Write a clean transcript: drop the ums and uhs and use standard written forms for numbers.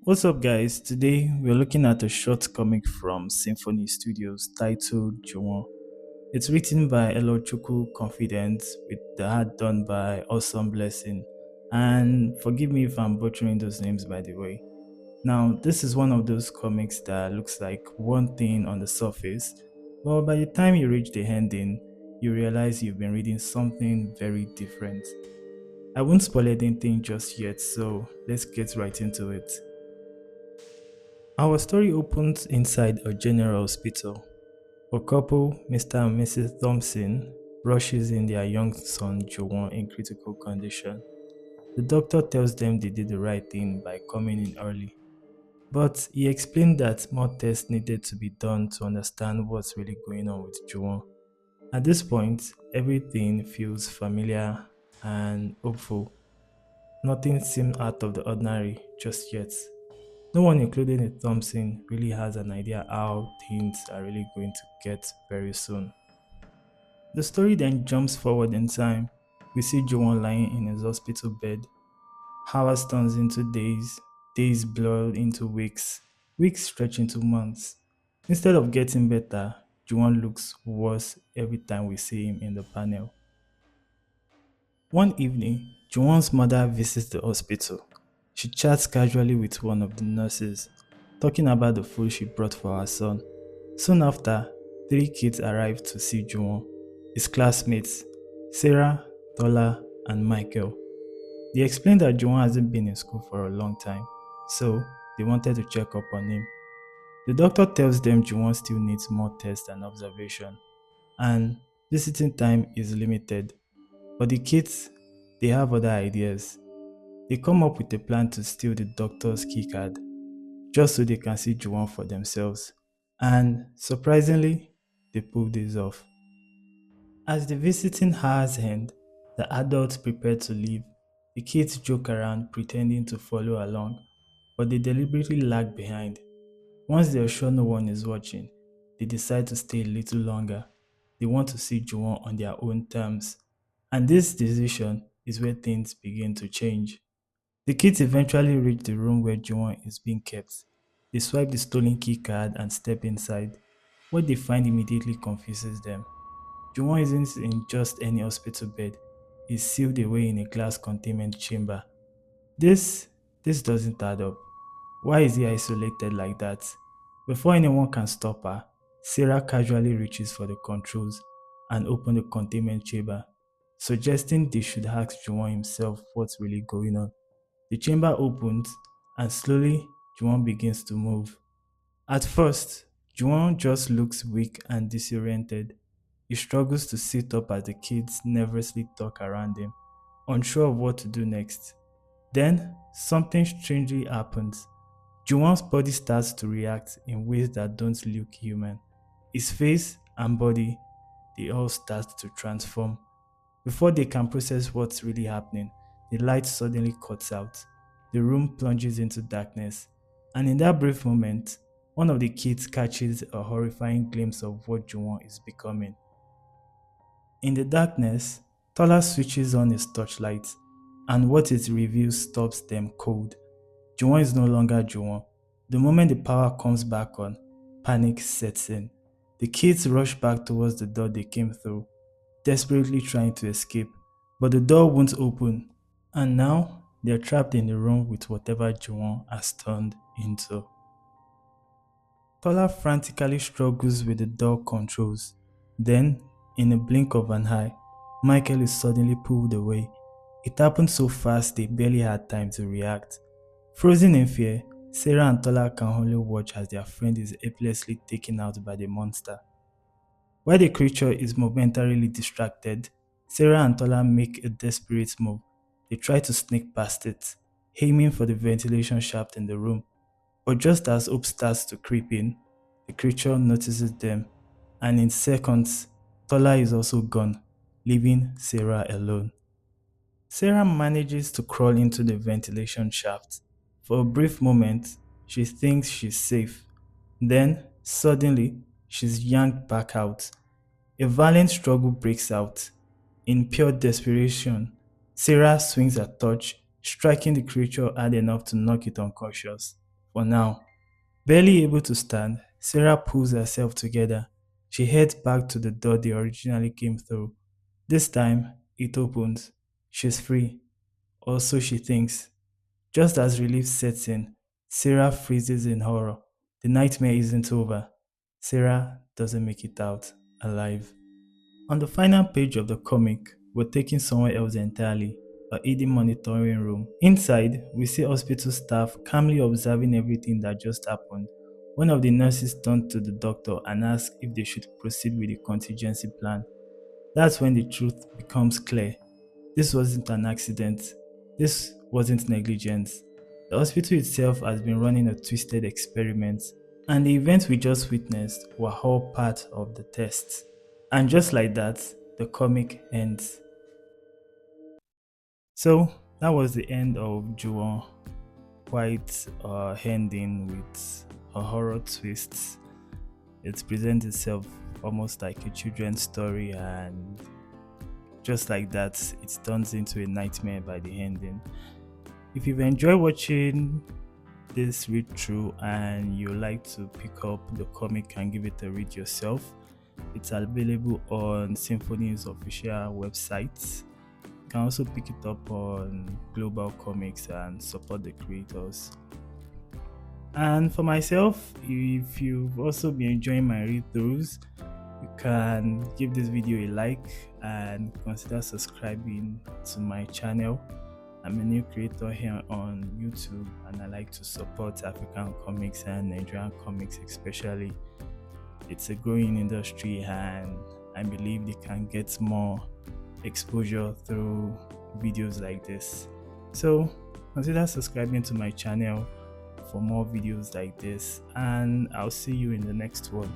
What's up, guys? Today we're looking at a short comic from Symphony Studios titled Juwon. It's written by Elochukwu Confidence with the art done by Awesome Blessing. And forgive me if I'm butchering those names, by the way. Now, this is one of those comics that looks like one thing on the surface, but by the time you reach the ending, you realize you've been reading something very different. I won't spoil anything just yet, so let's get right into it. Our story opens inside a general hospital. A couple, Mr. and Mrs. Thompson, rushes in their young son Juwon in critical condition. The doctor tells them they did the right thing by coming in early, but he explained that more tests needed to be done to understand what's really going on with Juwon. At this point, everything feels familiar and hopeful. Nothing seemed out of the ordinary just yet. No one, including the Thompson, really has an idea how things are really going to get very soon. The story then jumps forward in time. We see Juwon lying in his hospital bed. Hours turns into days, days blur into weeks, weeks stretch into months. Instead of getting better, Juwon looks worse every time we see him in the panel. One evening, Juwon's mother visits the hospital. She chats casually with one of the nurses, talking about the food she brought for her son. Soon after, three kids arrive to see Juwon, his classmates, Sarah, Tola, and Michael. They explain that Juwon hasn't been in school for a long time, so they wanted to check up on him. The doctor tells them Juwon still needs more tests and observation, and visiting time is limited. But the kids, they have other ideas. They come up with a plan to steal the doctor's keycard just so they can see Juwon for themselves. And surprisingly, they pull this off. As the visiting hours end, the adults prepare to leave. The kids joke around pretending to follow along, but they deliberately lag behind. Once they are sure no one is watching, they decide to stay a little longer. They want to see Juwon on their own terms. And this decision is where things begin to change. The kids eventually reach the room where Juwon is being kept. They swipe the stolen key card and step inside. What they find immediately confuses them. Juwon isn't in just any hospital bed. He's sealed away in a glass containment chamber. This this doesn't add up. Why is he isolated like that? Before anyone can stop her, Sarah casually reaches for the controls and opens the containment chamber, suggesting they should ask Juwon himself what's really going on. The chamber opens and slowly Juwon begins to move. At first, Juwon just looks weak and disoriented. He struggles to sit up as the kids nervously talk around him, unsure of what to do next. Then, something strangely happens. Juwon's body starts to react in ways that don't look human. His face and body, they all start to transform. Before they can process what's really happening, the light suddenly cuts out. The room plunges into darkness, and in that brief moment, one of the kids catches a horrifying glimpse of what Juwon is becoming. In the darkness, Tola switches on his torchlight, and what it reveals stops them cold. Juwon is no longer Juwon. The moment the power comes back on, panic sets in. The kids rush back towards the door they came through, desperately trying to escape, but the door won't open, and now they're trapped in the room with whatever Juwon has turned into. Tola frantically struggles with the door controls. Then, in a blink of an eye, Michael is suddenly pulled away. It happened so fast they barely had time to react. Frozen in fear, Sarah and Tola can only watch as their friend is helplessly taken out by the monster. While the creature is momentarily distracted, Sarah and Tola make a desperate move. They try to sneak past it, aiming for the ventilation shaft in the room. But just as hope starts to creep in, the creature notices them, and in seconds, Tola is also gone, leaving Sarah alone. Sarah manages to crawl into the ventilation shaft. For a brief moment, she thinks she's safe. Then, suddenly, she's yanked back out. A violent struggle breaks out. In pure desperation, Sarah swings a torch, striking the creature hard enough to knock it unconscious. For now, barely able to stand, Sarah pulls herself together. She heads back to the door they originally came through. This time, it opens. She's free, or so she thinks. Just as relief sets in, Sarah freezes in horror. The nightmare isn't over. Sarah doesn't make it out alive. On the final page of the comic, we're taken somewhere else entirely, a hidden monitoring room. Inside, we see hospital staff calmly observing everything that just happened. One of the nurses turned to the doctor and asked if they should proceed with the contingency plan. That's when the truth becomes clear. This wasn't an accident. This wasn't negligence. The hospital itself has been running a twisted experiment, and the events we just witnessed were all part of the test. And just like that, the comic ends. So that was the end of Juwon. Quite ending with a horror twist. It presents itself almost like a children's story, and just like that, it turns into a nightmare by the ending. If you've enjoyed watching this read through and you like to pick up the comic and give it a read yourself, it's available on Symphony's official website. You can also pick it up on Global Comics and support the creators. And for myself, if you've also been enjoying my read throughs, you can give this video a like and consider subscribing to my channel. I'm a new creator here on YouTube, and I like to support African comics and Nigerian comics especially. It's a growing industry, and I believe they can get more exposure through videos like this. So consider subscribing to my channel for more videos like this, and I'll see you in the next one.